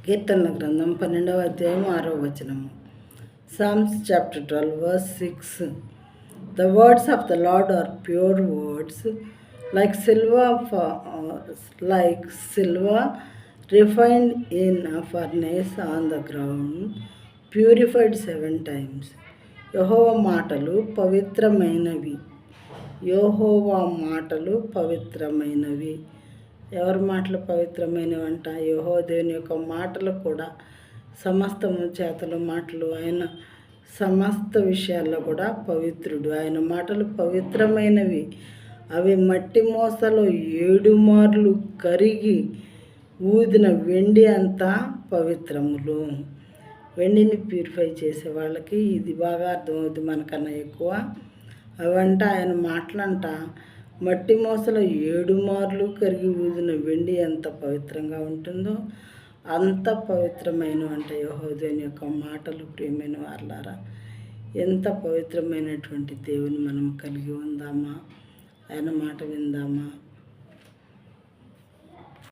కీర్తనల గ్రంథం 12వ అధ్యాయం 6వ వచనము. Psalms chapter 12 verse 6. The words of the Lord are pure words, like silver refined in a furnace on the ground, purified 7 times. యెహోవా మాటలు పవిత్రమైనవి. యెహోవా మాటలు పవిత్రమైనవి. ఎవరి మాటలు పవిత్రమైనవి అంట? యెహోవా దేవుని యొక్క మాటలు కూడా సమస్తము చేతల మాటలు. ఆయన సమస్త విషయాల్లో కూడా పవిత్రుడు. ఆయన మాటలు పవిత్రమైనవి. అవి మట్టి మోసలో 7 మార్లు కరిగి ఊదిన వెండి అంతా పవిత్రములు. వెండిని ప్యూరిఫై చేసే వాళ్ళకి ఇది బాగా అర్థమవుతుంది మనకన్నా ఎక్కువ. అవంట ఆయన మాటలంట మట్టి మోసలో 7 మార్లు కరిగి ఊదిన వెండి ఎంత పవిత్రంగా ఉంటుందో అంత పవిత్రమైన అంట యెహోవా దేవుని యొక్క మాటలు. ప్రియమైన వారలారా, ఎంత పవిత్రమైనటువంటి దేవుని మనం కలిగి ఉందామా? ఆయన మాట విందామా?